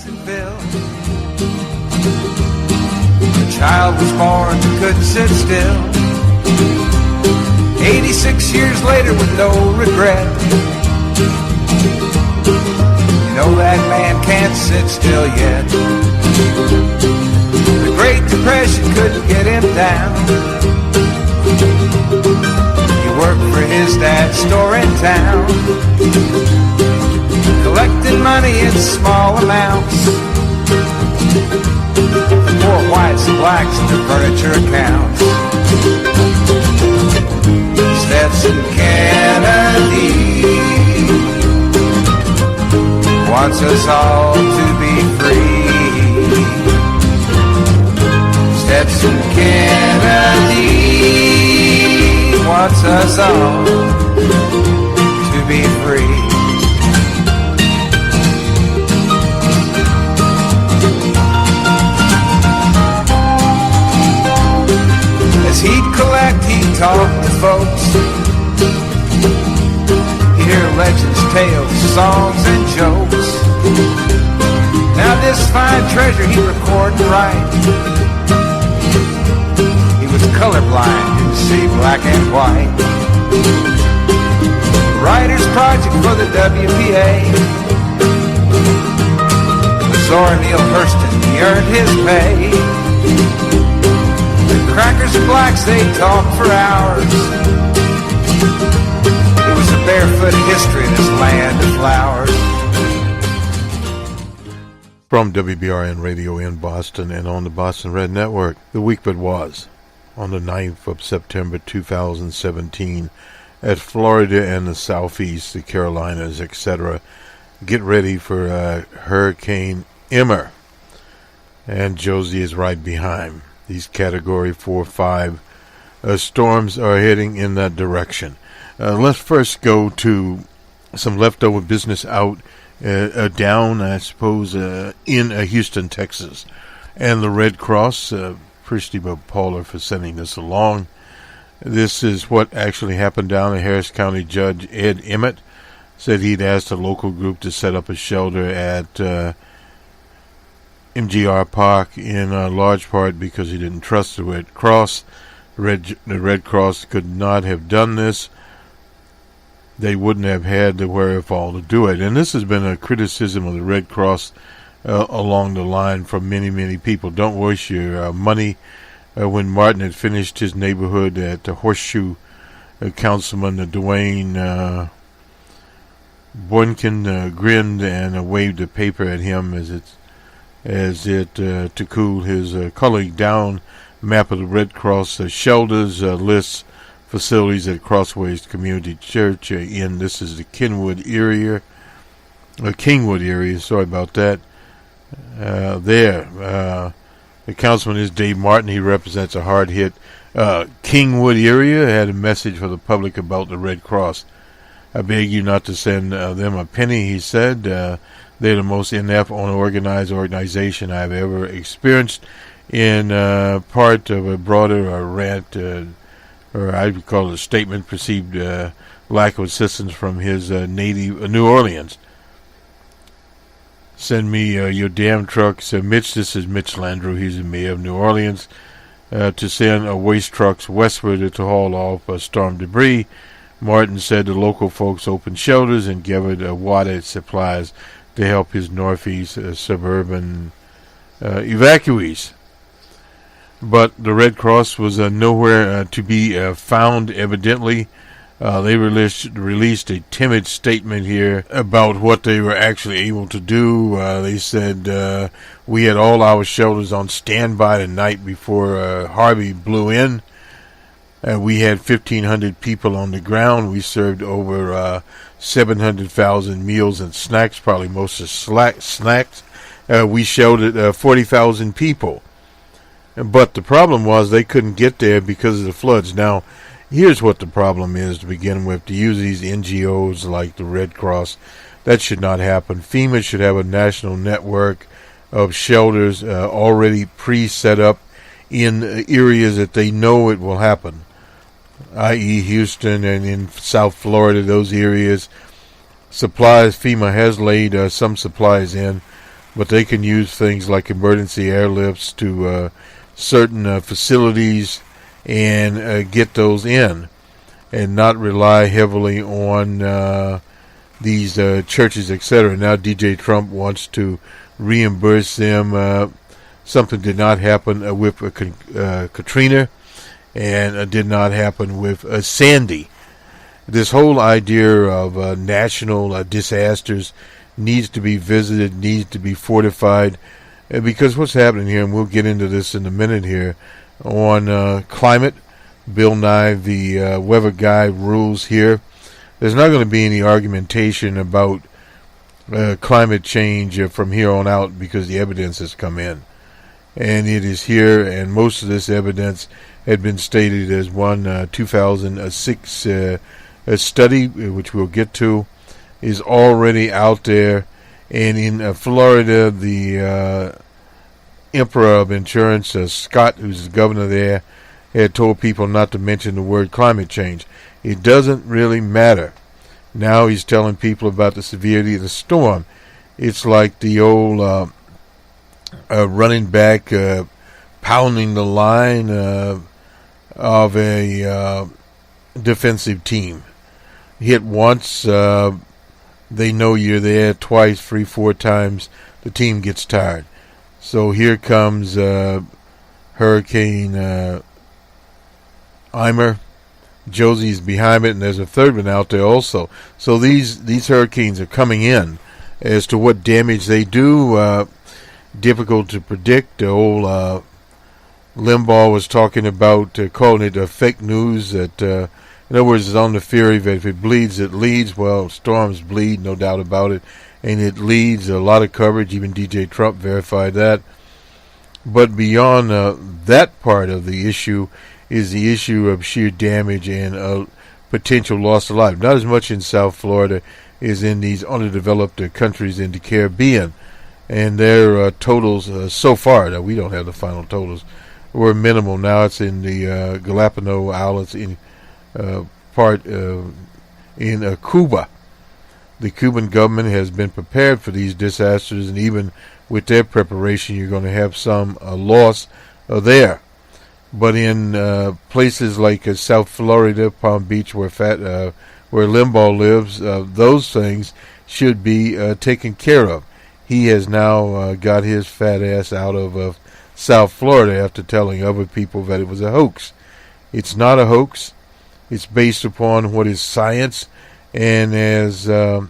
The child was born but couldn't sit still. 86 years later with no regret. You know that man can't sit still yet. The Great Depression couldn't get him down. He worked for his dad's store in town, collecting money in small amounts for poor whites and blacks in their furniture accounts. Stetson Kennedy wants us all to be free. Stetson Kennedy wants us all to be free. As he'd collect, he'd talk to folks. He'd hear legends, tales, songs, and jokes. Now this fine treasure he'd record and write. He was colorblind, didn't see black and white. Writer's project for the WPA. With Zora Neale Hurston, he earned his pay. Crackers and blacks, they talk for hours. It was a barefoot history, this land of flowers. From WBRN Radio in Boston and on the Boston Red Network, the week that was, on the 9th of September 2017, at Florida and the Southeast, the Carolinas, etc. Get ready for Hurricane Irma. And Josie is right behind. These Category 4, 5 storms are heading in that direction. Let's first go to some leftover business out down, I suppose, in Houston, Texas. And the Red Cross, appreciative of Paula for sending this along. This is what actually happened down there. Harris County Judge Ed Emmett said he'd asked a local group to set up a shelter at MGR Park in large part because he didn't trust the Red Cross. The Red Cross could not have done this. They wouldn't have had the wherewithal to do it. And this has been a criticism of the Red Cross along the line from many, many people. Don't waste your money. When Martin had finished his neighborhood at the Horseshoe, Councilman Dwayne Boykin grinned and waved a paper at him as it to cool his colleague down. Map of the Red Cross shelters lists facilities at Crossways Community Church this is the Kingwood area. Sorry about that. The councilman is Dave Martin. He represents a hard-hit Kingwood area. Had a message for the public about the Red Cross. I beg you not to send them a penny, he said. They're the most inept, unorganized organization I've ever experienced in part of a broader rant, or I would call it a statement, perceived lack of assistance from his native New Orleans. Send me your damn trucks. Mitch, this is Mitch Landrieu. He's the mayor of New Orleans. To send waste trucks westward to haul off storm debris. Martin said the local folks opened shelters and gathered water supplies to help his northeast suburban evacuees. But the Red Cross was nowhere to be found, evidently. They released a timid statement here about what they were actually able to do. They said, we had all our shelters on standby the night before Harvey blew in. We had 1,500 people on the ground. We served over 700,000 meals and snacks, probably most of snacks. We sheltered 40,000 people. But the problem was they couldn't get there because of the floods. Now, here's what the problem is to begin with. To use these NGOs like the Red Cross, that should not happen. FEMA should have a national network of shelters already pre-set up in areas that they know it will happen, i.e. Houston and in South Florida, those areas. Supplies, FEMA has laid some supplies in, but they can use things like emergency airlifts to certain facilities and get those in, and not rely heavily on these churches, etc. Now DJ Trump wants to reimburse them. Something did not happen with Katrina, and did not happen with Sandy. This whole idea of national disasters needs to be visited, needs to be fortified, because what's happening here, and we'll get into this in a minute here, on climate, Bill Nye, the weather guy, rules here. There's not going to be any argumentation about climate change from here on out, because the evidence has come in. And it is here, and most of this evidence had been stated as one 2006 study, which we'll get to, is already out there. And in Florida, the Emperor of Insurance, Scott, who's the governor there, had told people not to mention the word climate change. It doesn't really matter. Now he's telling people about the severity of the storm. It's like the old running back pounding the line of a defensive team. Hit once, they know you're there. Twice, 3, 4 times, the team gets tired. So here comes Hurricane Irma. Josie's behind it, and there's a third one out there also. So these hurricanes are coming in. As to what damage they do, difficult to predict. The old Limbaugh was talking about calling it fake news. That in other words, it's on the theory that if it bleeds, it leads. Well, storms bleed, no doubt about it, and it leads. A lot of coverage. Even DJ Trump verified that. But beyond that part of the issue is the issue of sheer damage and potential loss of life. Not as much in South Florida as in these underdeveloped countries in the Caribbean. And their totals so far, now we don't have the final totals, were minimal. Now it's in the Galapagos Islands in Cuba. The Cuban government has been prepared for these disasters, and even with their preparation, you're going to have some loss there. But in places like South Florida, Palm Beach, where Limbaugh lives, those things should be taken care of. He has now got his fat ass out of South Florida after telling other people that it was a hoax. It's not a hoax. It's based upon what is science, and as Dr.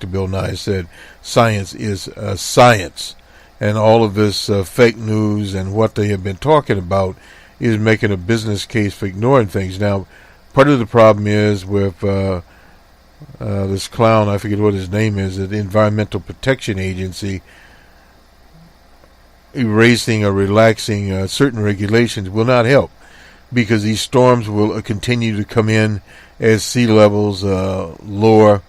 Bill Nye said, science is science. And all of this fake news and what they have been talking about is making a business case for ignoring things. Now, part of the problem is with this clown, I forget what his name is, the Environmental Protection Agency, erasing or relaxing certain regulations will not help, because these storms will continue to come in as sea levels lower.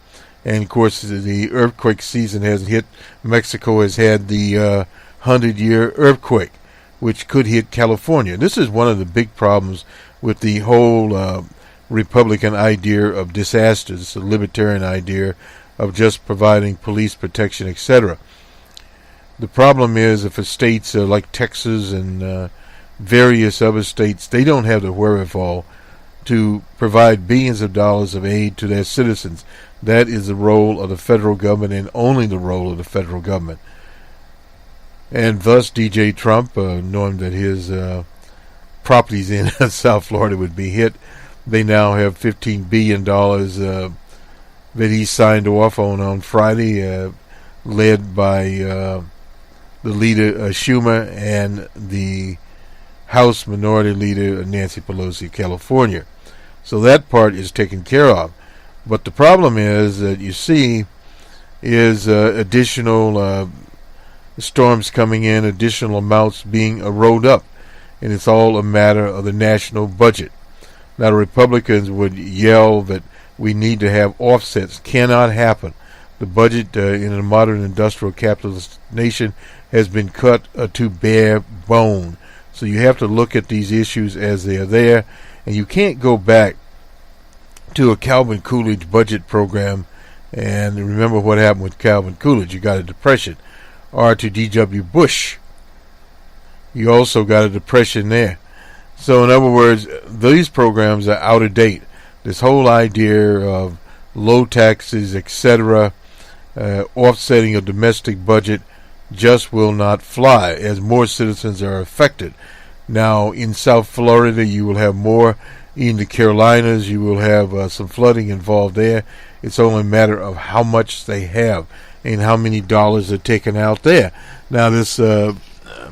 And, of course, the earthquake season hasn't hit. Mexico has had the 100-year earthquake, which could hit California. This is one of the big problems with the whole Republican idea of disasters, the libertarian idea of just providing police protection, etc. The problem is if states like Texas and various other states, they don't have the wherewithal to provide billions of dollars of aid to their citizens. That is the role of the federal government, and only the role of the federal government. And thus DJ Trump, knowing that his properties in South Florida would be hit, they now have $15 billion that he signed off on Friday, led by the leader Schumer and the House Minority Leader Nancy Pelosi of California. So that part is taken care of. But the problem is that you see is additional storms coming in, additional amounts being rolled up, and it's all a matter of the national budget. Now, the Republicans would yell that we need to have offsets. Cannot happen. The budget in a modern industrial capitalist nation has been cut to bare bone. So you have to look at these issues as they are there, and you can't go back to a Calvin Coolidge budget program And remember what happened with Calvin Coolidge. You got a depression. R to D.W. Bush. You also got a depression there. So in other words, these programs are out of date. This whole idea of low taxes, etc., offsetting a domestic budget just will not fly as more citizens are affected. Now in South Florida you will have more. In the Carolinas you will have some flooding involved there. It's only a matter of how much they have and how many dollars are taken out there. Now this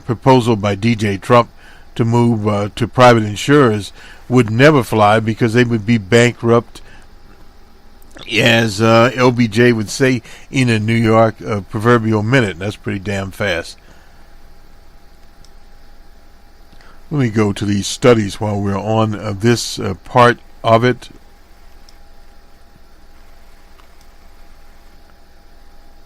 proposal by DJ Trump to move to private insurers would never fly because they would be bankrupt, as LBJ would say, in a New York proverbial minute. That's pretty damn fast. Let me go to these studies while we're on this part of it.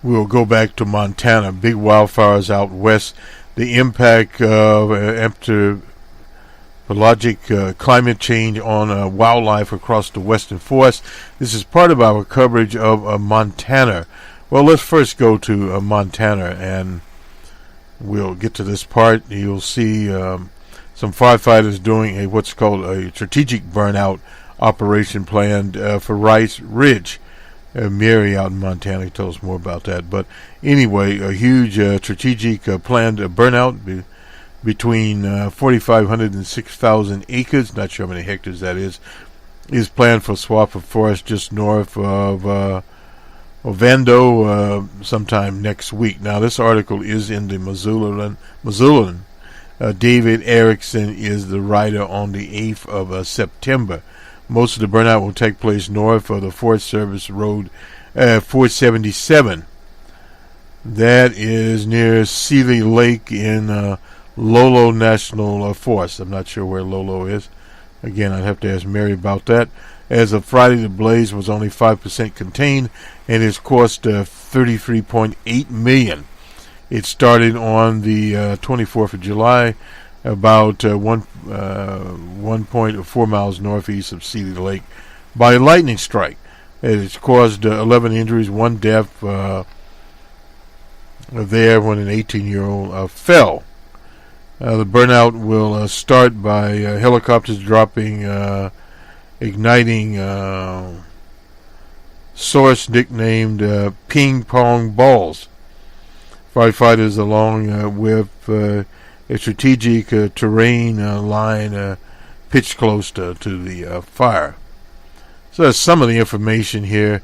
We'll go back to Montana. Big wildfires out west. The impact of anthropologic climate change on wildlife across the western forest. This is part of our coverage of Montana. Well, let's first go to Montana, and we'll get to this part. You'll see some firefighters doing what's called a strategic burnout operation planned for Rice Ridge. Mary out in Montana tells us more about that. But anyway, a huge strategic planned burnout between 4,500 and 6,000 acres, not sure how many hectares that is planned for swamp of forest just north of Ovando sometime next week. Now this article is in the Missoulian. David Erickson is the writer on the 8th of September. Most of the burnout will take place north of the Forest Service Road 477. That is near Seeley Lake in Lolo National Forest. I'm not sure where Lolo is. Again, I'd have to ask Mary about that. As of Friday, the blaze was only 5% contained and has cost $33.8 million. It started on the 24th of July, about 1.4 miles northeast of Seeley Lake, by a lightning strike. It has caused 11 injuries, 1 death there when an 18-year-old fell. The burnout will start by helicopters dropping igniting source nicknamed ping pong balls. Firefighters, along with a strategic terrain line pitched close to the fire. So that's some of the information here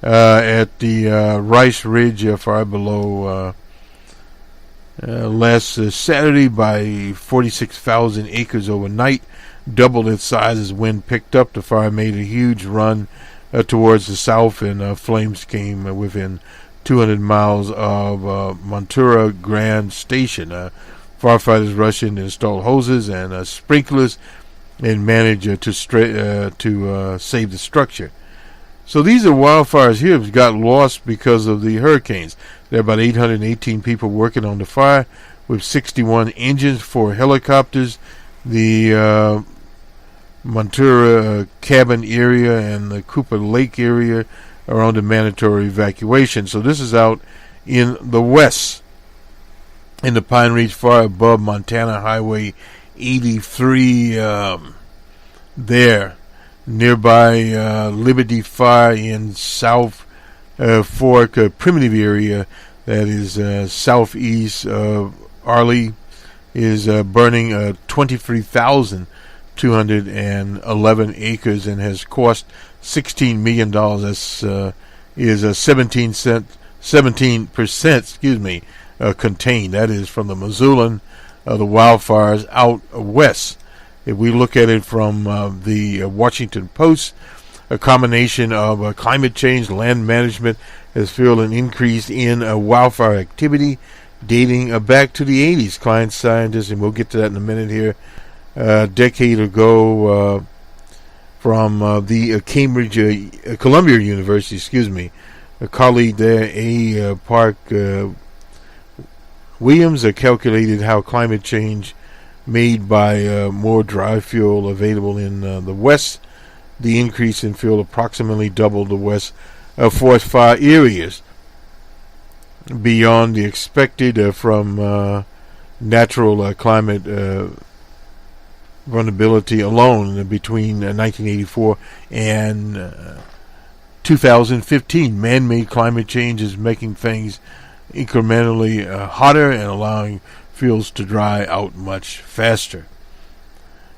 at the Rice Ridge fire below last Saturday by 46,000 acres overnight, doubled its size as wind picked up. The fire made a huge run towards the south, and flames came within 200 miles of Montura Grand Station. Firefighters rushed in to install hoses and sprinklers and managed to save the structure. So these are wildfires here that got lost because of the hurricanes. There are about 818 people working on the fire with 61 engines, 4 helicopters. The Montura cabin area and the Cooper Lake area are under mandatory evacuation. So this is out in the west, in the Pine Ridge fire above Montana Highway 83 there. Nearby Liberty Fire in South Fork Primitive area, that is southeast of Arley, is burning 23,211 acres and has cost $16 million. That's is 17% contained. That is from the Missoulian, the wildfires out west. If we look at it from the Washington Post, a combination of climate change, land management has fueled an increase in wildfire activity dating back to the 80s. Client scientists, and we'll get to that in a minute here, a decade ago from the Columbia University, a colleague there, A. Park Williams, calculated how climate change made by more dry fuel available in the west. The increase in fuel approximately doubled the West's forest fire areas beyond the expected from natural climate vulnerability alone between 1984 and 2015. Man-made climate change is making things incrementally hotter and allowing fields to dry out much faster.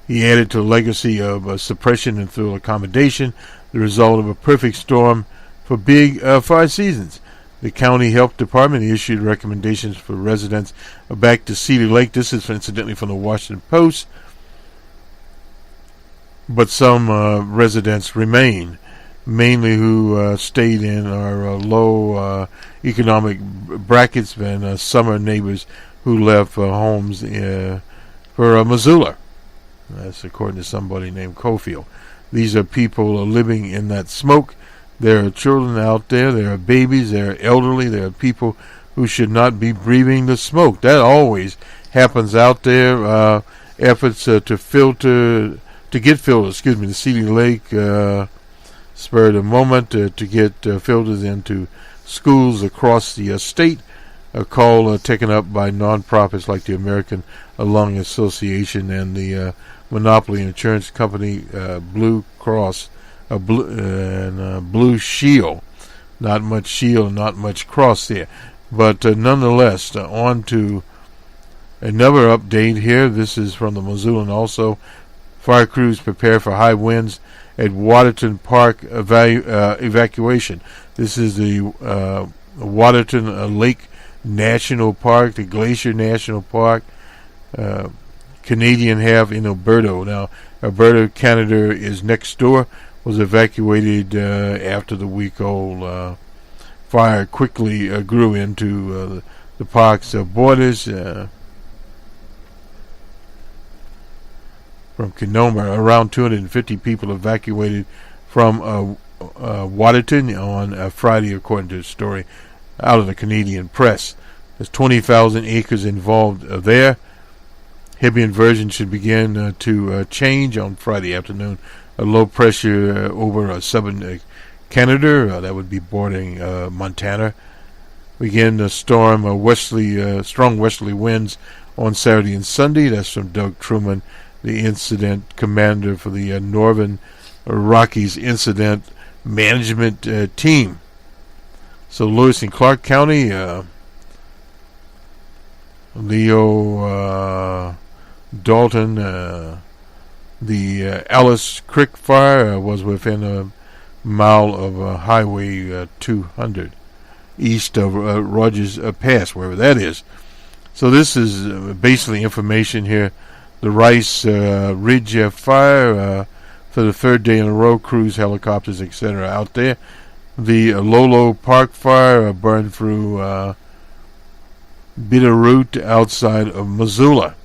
He added to the legacy of suppression and through accommodation, the result of a perfect storm for big fire seasons. The county health department issued recommendations for residents back to Cedar Lake. This is incidentally from the Washington Post. But some residents remain, mainly who stayed in our low economic brackets and summer neighbors who left homes for Missoula. That's according to somebody named Cofield. These are people living in that smoke. There are children out there. There are babies. There are elderly. There are people who should not be breathing the smoke. That always happens out there. Efforts to get filtered. The Cedar Lake spurred a moment to get filters into schools across the state. A call taken up by nonprofits like the American Lung Association and the monopoly insurance company Blue Cross Blue Shield. Not much shield, not much cross there. But nonetheless, on to another update here. This is from the Missoulian also. Fire crews prepare for high winds at Waterton Park evacuation. This is the Waterton Lake National Park, the Glacier National Park, Canadian half in Alberta. Now, Alberta, Canada is next door, was evacuated after the week-old fire quickly grew into the park's borders. From Kenoma, around 250 people evacuated from Waterton on Friday, according to the story out of the Canadian press. There's 20,000 acres involved there. Heavy inversion should begin to change on Friday afternoon. A low pressure over southern Canada, that would be bordering Montana. Begin to storm strong westerly winds on Saturday and Sunday. That's from Doug Truman, the incident commander for the Northern Rockies Incident Management Team. So Lewis and Clark County, Leo, Dalton, the Alice Creek fire was within a mile of Highway 200 east of Rogers Pass, wherever that is. So this is basically information here. The Rice Ridge fire for the third day in a row, crews, helicopters, etc. out there. The Lolo Park fire burned through Bitterroot outside of Missoula.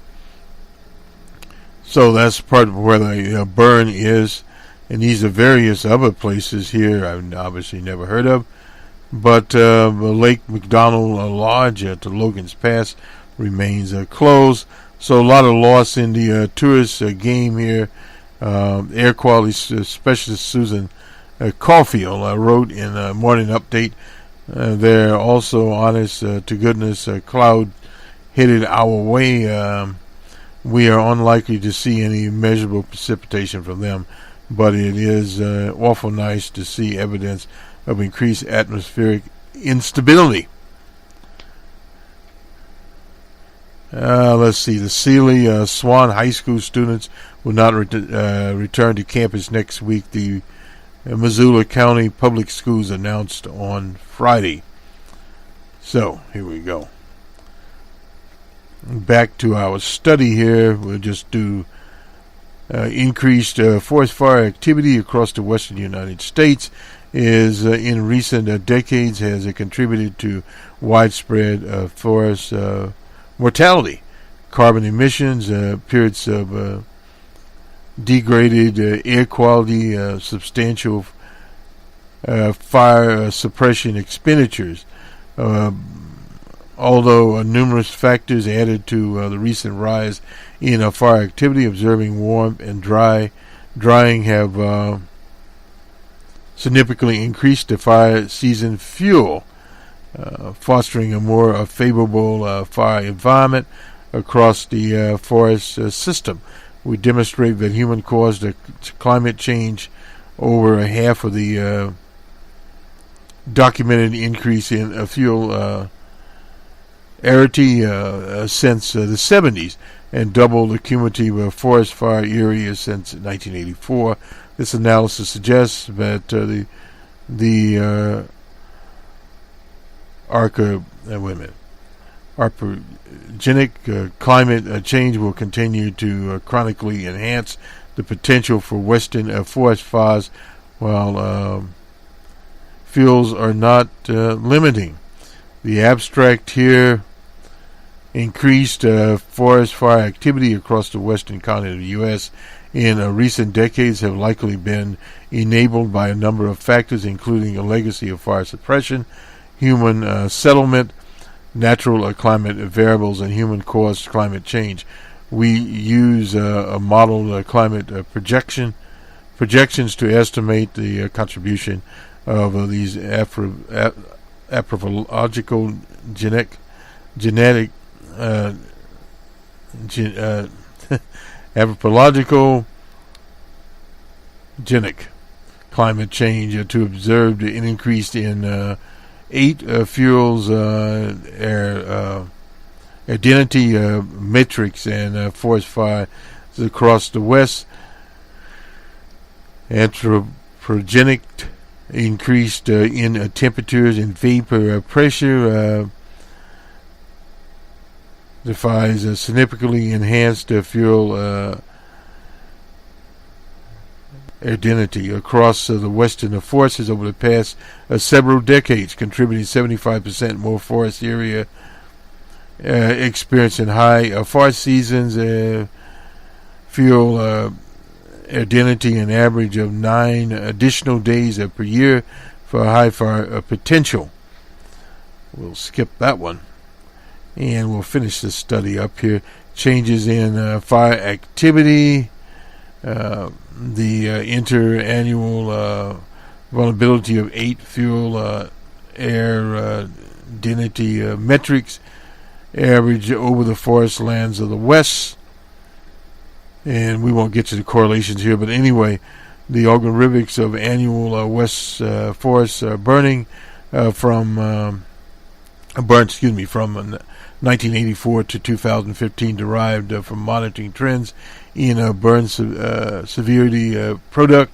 So that's part of where the burn is. And these are various other places here I've obviously never heard of. But Lake McDonald Lodge at the Logan's Pass remains closed. So a lot of loss in the tourist game here. Air quality specialist Susan Caulfield wrote in a morning update. They're also honest to goodness cloud headed our way. We are unlikely to see any measurable precipitation from them, but it is awful nice to see evidence of increased atmospheric instability. Let's see. The Sealy Swan High School students will not return to campus next week. The Missoula County Public Schools announced on Friday. So, here we go. Back to our study here. We'll just do increased forest fire activity across the western United States is in recent decades has contributed to widespread forest mortality. Carbon emissions, periods of degraded air quality, substantial fire suppression expenditures. Although numerous factors added to the recent rise in fire activity, observing warmth and drying have significantly increased the fire season fuel, fostering a more favorable fire environment across the forest system. We demonstrate that human-caused climate change over half of the documented increase in fuel arity since the 70s, and double the cumulative forest fire area since 1984. This analysis suggests that anthropogenic climate change will continue to chronically enhance the potential for western forest fires, while fuels are not limiting. The abstract here: increased forest fire activity across the western continent of the U.S. in recent decades have likely been enabled by a number of factors, including a legacy of fire suppression, human settlement, natural climate variables, and human-caused climate change. We use a model climate projections to estimate the contribution of these anthropological anthropogenic climate change to observe an increase in 8 fuels identity metrics and forest fires across the west. Anthropogenic increased in temperatures and vapor pressure defies a significantly enhanced fuel identity across the western forests over the past several decades, contributing 75% more forest area experiencing high fire seasons, fuel identity an average of 9 additional days per year for high fire potential. We'll skip that one, and we'll finish this study up here. Changes in fire activity, the interannual vulnerability of 8 fuel air identity metrics average over the forest lands of the west. And we won't get to the correlations here, but anyway, the algorithmics of annual west forest burning from 1984 to 2015, derived from monitoring trends in burn severity product.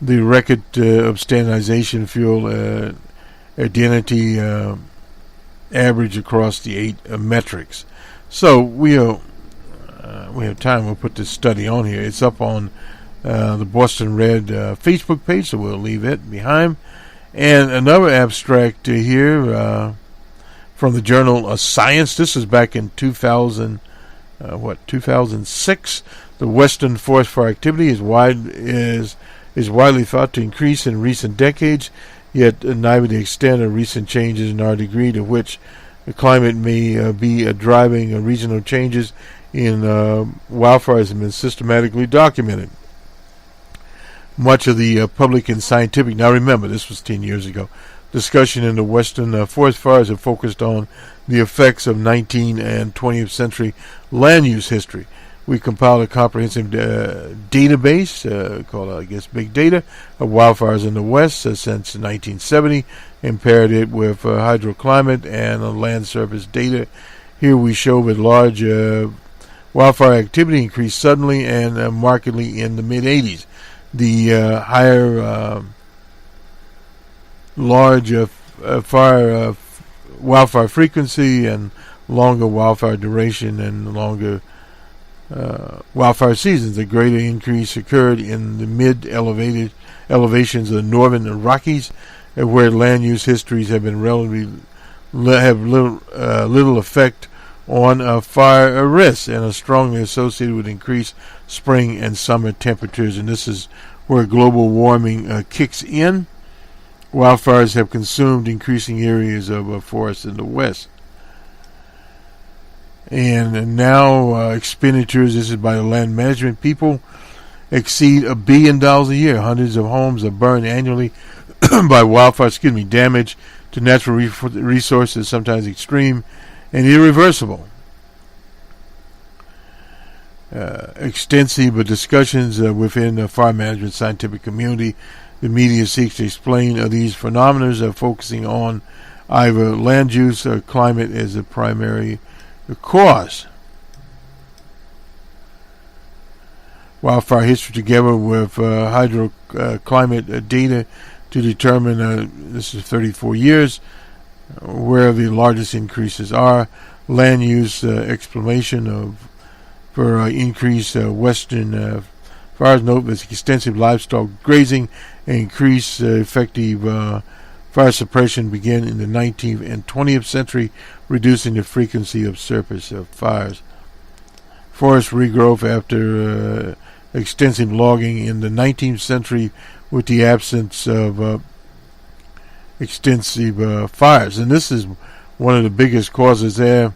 The record of standardization fuel identity average across the 8 metrics. So we have time. We'll put this study on here. It's up on the Boston Red Facebook page, so we'll leave it behind. And another abstract here from the journal Science. This is back in 2006. The Western forest fire activity is widely thought to increase in recent decades, yet neither the extent of recent changes nor degree to which the climate may be driving regional changes in wildfires have been systematically documented. Much of the public and scientific, now remember, this was 10 years ago, discussion in the Western forest fires have focused on the effects of 19th and 20th century land use history. We compiled a comprehensive database called, Big Data of wildfires in the West since 1970, and paired it with hydroclimate and land surface data. Here we show that large wildfire activity increased suddenly and markedly in the mid-'80s. The higher large wildfire frequency and longer wildfire duration and longer wildfire seasons. A greater increase occurred in the mid-elevations of the northern Rockies, where land use histories have been little effect on fire risk and are strongly associated with increased spring and summer temperatures. And this is where global warming kicks in. Wildfires have consumed increasing areas of forest in the West. And now expenditures, this is by the land management people, exceed $1 billion a year. Hundreds of homes are burned annually by wildfire. Damage to natural resources, sometimes extreme and irreversible. Extensive discussions within the fire management scientific community. The media seeks to explain these phenomena, focusing on either land use or climate as the primary cause. Wildfire history together with hydroclimate data to determine, this is 34 years, where the largest increases are. Land use explanation for increased western fires. Note that extensive livestock grazing and increased effective fire suppression began in the 19th and 20th century, reducing the frequency of surface fires. Forest regrowth after extensive logging in the 19th century with the absence of extensive fires. And this is one of the biggest causes there.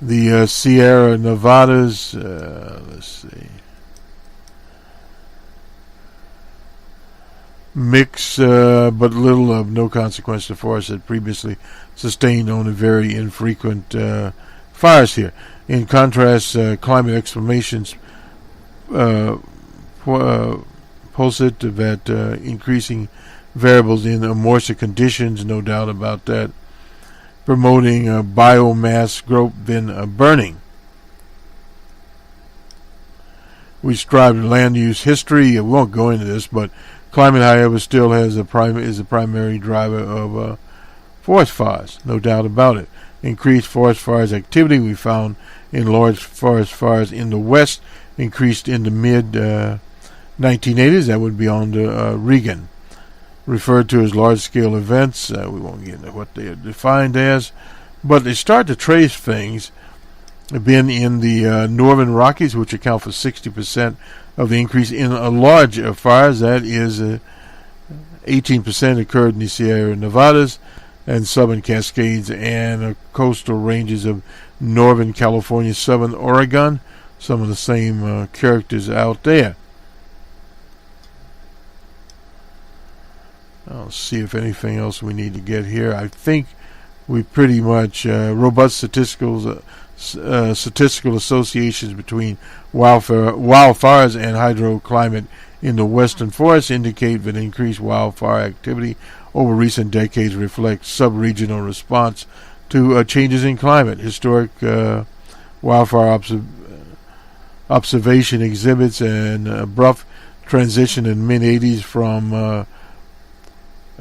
The Sierra Nevadas, let's see, mix but little of no consequence to forests that previously sustained only very infrequent fires here. In contrast, climate explanations posit that increasing variables in moisture conditions, no doubt about that, promoting biomass growth than burning. We strive to land use history. We won't go into this, but climate, however, still has is a primary driver of forest fires, no doubt about it. Increased forest fires activity we found in large forest fires in the West increased in the mid-1980s. That would be under Reagan. Referred to as large-scale events. We won't get into what they are defined as, but they start to trace things. Been in the northern Rockies, which account for 60% of the increase in large fires. That is 18% occurred in the Sierra Nevadas and southern Cascades and coastal ranges of northern California, southern Oregon. Some of the same characters out there. I'll see if anything else we need to get here. I think we pretty much robust statistical associations between wildfires and hydroclimate in the western forests indicate that increased wildfire activity over recent decades reflects sub-regional response to changes in climate. Historic wildfire observation exhibits an abrupt transition in the mid-80s from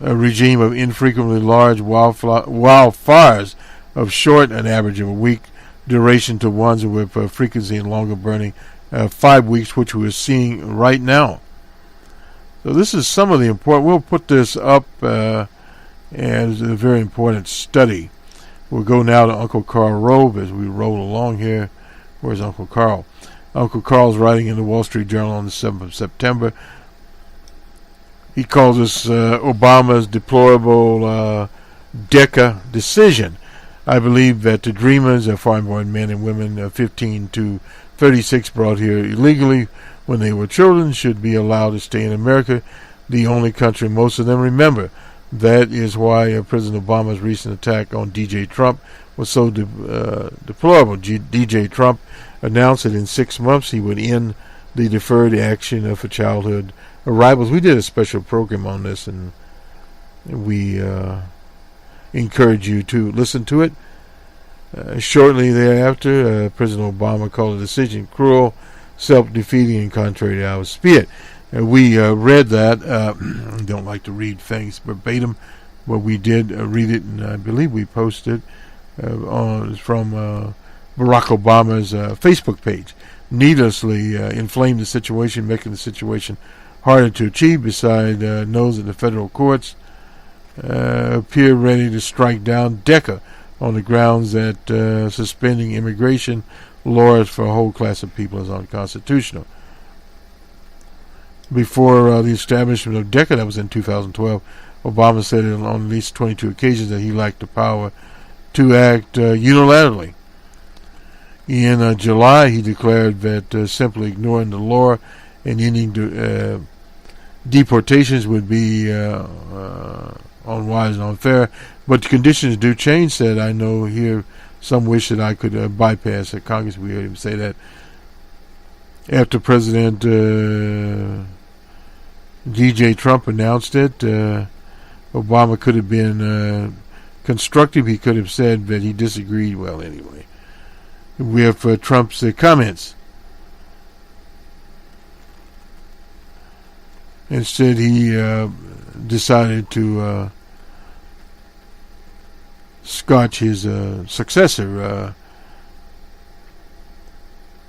a regime of infrequently large wildfires of short, an average of a week duration, to ones with frequency and longer burning, 5 weeks, which we're seeing right now. So this is some of the important. We'll put this up as a very important study. We'll go now to Uncle Carl Rove as we roll along here. Where's Uncle Carl? Uncle Carl's writing in the Wall Street Journal on the 7th of September. He calls this Obama's deplorable DECA decision. I believe that the dreamers are foreign-born men and women 15 to 36 brought here illegally when they were children should be allowed to stay in America, the only country most of them remember. That is why President Obama's recent attack on DJ Trump was so deplorable. DJ Trump announced that in 6 months he would end the deferred action for childhood arrivals. We did a special program on this, and we encourage you to listen to it. Shortly thereafter, President Obama called the decision cruel, self-defeating, and contrary to our spirit. We read that. Don't like to read things verbatim, but we did read it, and I believe we posted from Barack Obama's Facebook page. Needlessly inflame the situation, making the situation harder to achieve. Besides, knows that the federal courts appear ready to strike down DECA on the grounds that suspending immigration laws for a whole class of people is unconstitutional. Before the establishment of DECA, that was in 2012, Obama said on at least 22 occasions that he lacked the power to act unilaterally. In July, he declared that simply ignoring the law and ending deportations would be unwise and unfair. But the conditions do change, said, I know here some wish that I could bypass at Congress. We heard him say that after President G.J. Trump announced it. Obama could have been constructive. He could have said that he disagreed. Well, anyway, with Trump's comments. Instead, he decided to scotch his successor.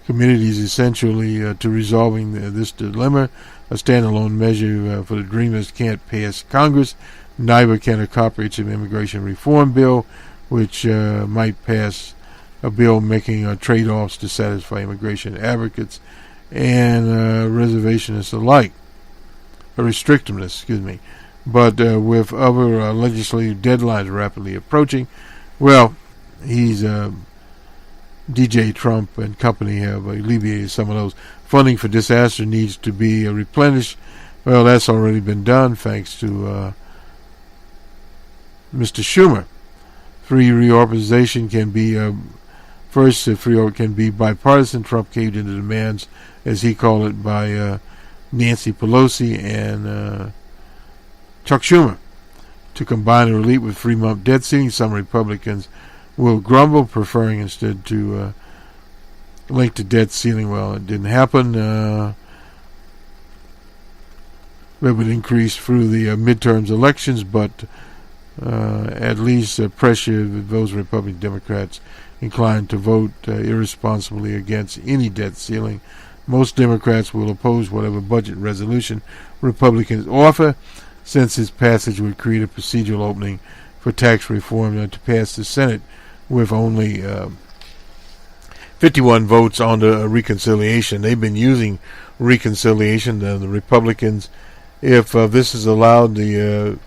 Committed is essentially to resolving this dilemma. A standalone measure for the Dreamers can't pass Congress. Neither can a comprehensive immigration reform bill, which might pass a bill making trade-offs to satisfy immigration advocates and reservationists alike. Restrictiveness, But with other legislative deadlines rapidly approaching, well, he's DJ Trump and company have alleviated some of those. Funding for disaster needs to be replenished. Well, that's already been done thanks to Mr. Schumer. Free reorganization can be can be bipartisan. Trump caved into demands, as he called it, by Nancy Pelosi and Chuck Schumer to combine a relief with 3-month debt ceiling. Some Republicans will grumble, preferring instead to link the debt ceiling. Well, it didn't happen. It would increase through the midterms elections, but at least pressure those Republican Democrats inclined to vote irresponsibly against any debt ceiling. Most Democrats will oppose whatever budget resolution Republicans offer, since its passage would create a procedural opening for tax reform to pass the Senate with only 51 votes on the reconciliation. They've been using reconciliation, the Republicans. If this is allowed, the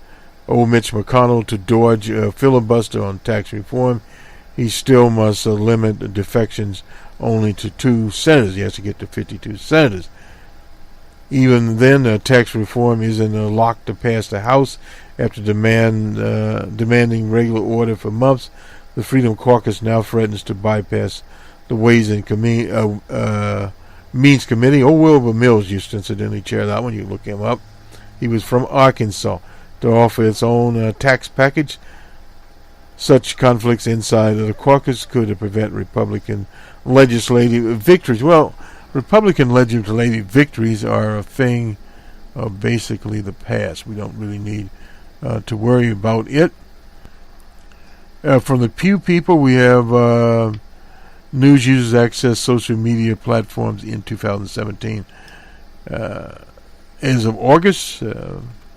old Mitch McConnell to dodge a filibuster on tax reform, he still must limit the defections only to 2 senators. He has to get to 52 senators. Even then, tax reform isn't locked to pass the House after demanding regular order for months. The Freedom Caucus now threatens to bypass the Ways and Means Committee. Wilbur Mills used to incidentally chair that one. You look him up. He was from Arkansas. To offer its own tax package. Such conflicts inside of the caucus could prevent Republican legislative victories. Well, Republican legislative victories are a thing of basically the past. We don't really need to worry about it. From the Pew People, we have news users access social media platforms in 2017. As of August,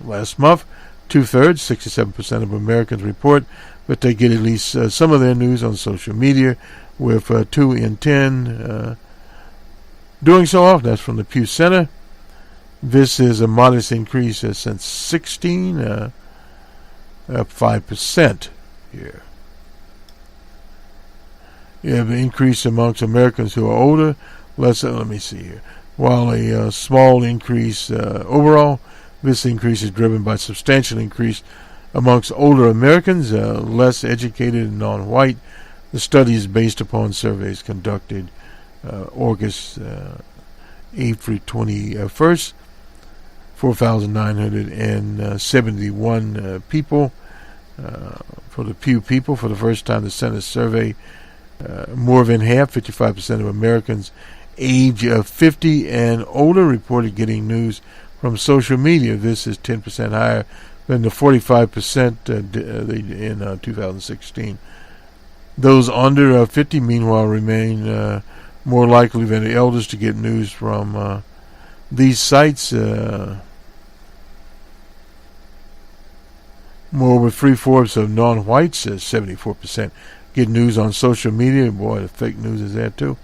last month, 2/3, 67% of Americans report that they get at least some of their news on social media, with 2 in 10 doing so often. That's from the Pew Center. This is a modest increase since 16, up 5% here. You have an increase amongst Americans who are older. Let me see here. While a small increase overall, this increase is driven by substantial increase amongst older Americans, less educated and non-white. The study is based upon surveys conducted August 8th through 21st. 4,971 people for the Pew People. For the first time, the Senate survey, more than half, 55% of Americans age 50 and older reported getting news from social media. This is 10% higher than the 45% in 2016. Those under 50, meanwhile, remain more likely than the elders to get news from these sites. Moreover, 3/4 of non-whites, 74%, get news on social media. Boy, the fake news is there too.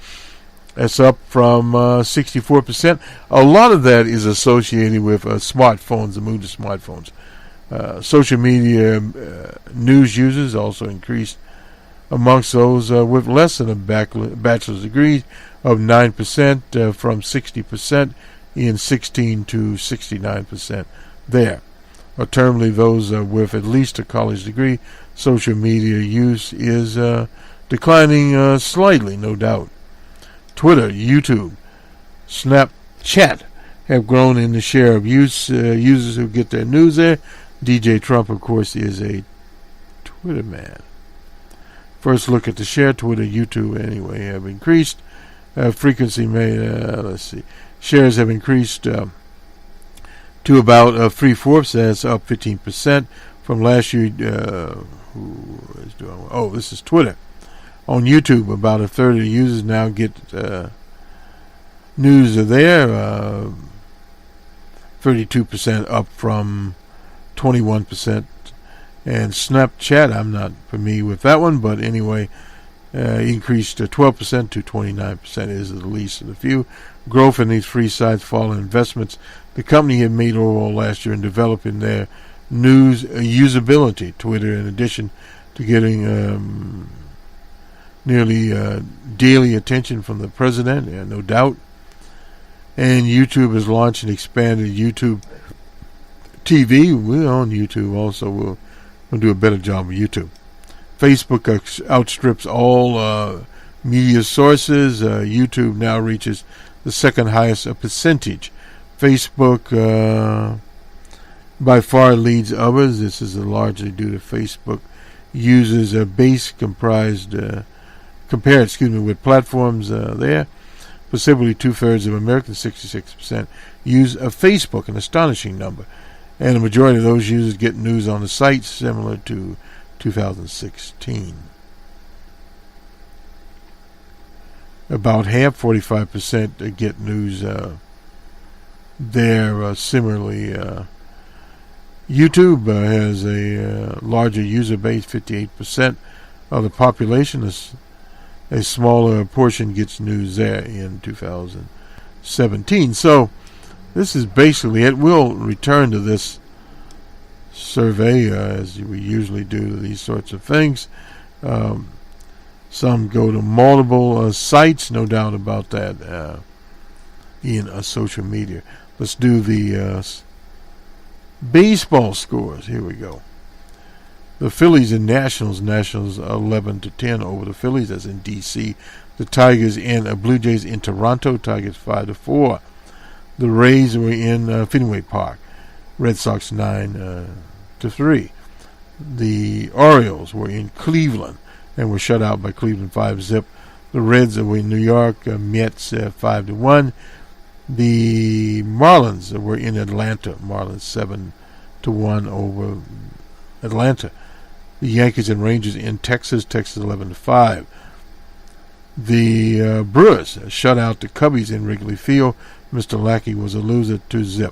That's up from 64%. A lot of that is associated with smartphones, the move to smartphones. Social media news users also increased amongst those with less than a bachelor's degree, of 9% from 60% in 16 to 69% there. Alternatively, those with at least a college degree, social media use is declining slightly, no doubt. Twitter, YouTube, Snapchat have grown in the share of users who get their news there. DJ Trump, of course, is a Twitter man. First look at the share. Twitter, YouTube, anyway, have increased. Frequency shares have increased to about 3/4. That's up 15% from last year. This is Twitter. On YouTube, about a third of the users now get news there. 32% up from 21%. And Snapchat, I'm not familiar with that one, but anyway, increased 12% to 29% is the least of the few. Growth in these free sites following investments the company had made overall last year in developing their news usability. Twitter, in addition to getting nearly daily attention from the president, no doubt. And YouTube has launched and expanded YouTube TV. We're on YouTube also. We'll do a better job with YouTube. Facebook outstrips all media sources. YouTube now reaches the second highest percentage. Facebook by far leads others. This is largely due to Facebook users a base compared with platforms there. Specifically, 2/3 of Americans, 66%, use Facebook, an astonishing number. And the majority of those users get news on the site, similar to 2016. About half, 45%, get news there. Similarly, YouTube has a larger user base, 58% of the population. A smaller portion gets news there in 2017. So this is basically it. We'll return to this survey as we usually do to these sorts of things. Some go to multiple sites, no doubt about that, in social media. Let's do the baseball scores. Here we go. The Phillies and Nationals 11-10 over the Phillies. That's in D.C. The Tigers and Blue Jays in Toronto. Tigers 5-4. The Rays were in Fenway Park. Red Sox 9-3. The Orioles were in Cleveland and were shut out by Cleveland 5-0. The Reds were in New York. Mets 5-1. The Marlins were in Atlanta. Marlins 7-1 over Atlanta. The Yankees and Rangers in Texas. Texas 11-5. The Brewers shut out the Cubbies in Wrigley Field. Mr. Lackey was a loser 2-0.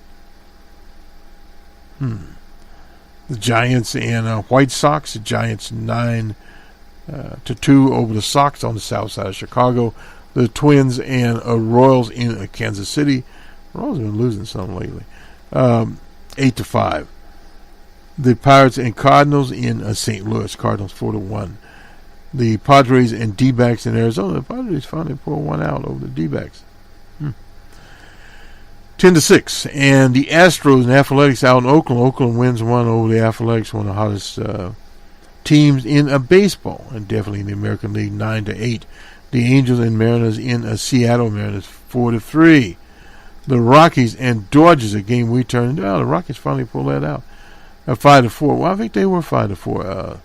The Giants and White Sox. The Giants 9-2 over the Sox on the south side of Chicago. The Twins and Royals in Kansas City. Royals have been losing some lately. 8-5. The Pirates and Cardinals in St. Louis. Cardinals 4-1. The Padres and D-backs in Arizona. The Padres finally pulled one out over the D-backs. 10-6. And the Astros and Athletics out in Oakland. Oakland wins one over the Athletics, one of the hottest teams in baseball, and definitely in the American League, 9-8. The Angels and Mariners in Seattle. Mariners 4-3. The Rockies and Dodgers, a game we turned down. The Rockies finally pulled that out. 5-4. Well, I think they were 5-4.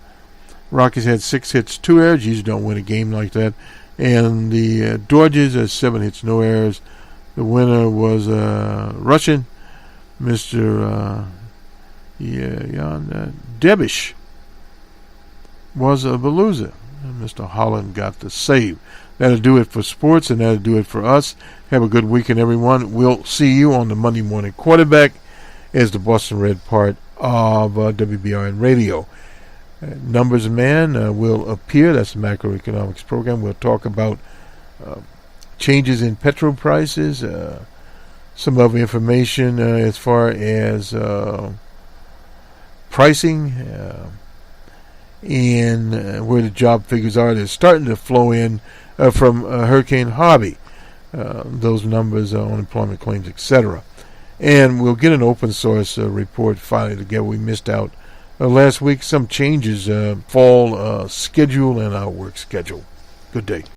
Rockies had 6 hits, 2 errors. Usually don't win a game like that. And the Dodgers had 7 hits, no errors. The winner was Russian, Mr. Jan Debish was a loser. And Mr. Holland got the save. That'll do it for sports, and that'll do it for us. Have a good weekend, everyone. We'll see you on the Monday Morning Quarterback as the Boston Red part of WBRN Radio. Numbers Man will appear. That's the macroeconomics program. We'll talk about changes in petrol prices, some other information as far as pricing and where the job figures are. They're starting to flow in from Hurricane Harvey. those numbers, unemployment claims, etc. And we'll get an open source report finally together. We missed out last week some changes, fall schedule and our work schedule. Good day.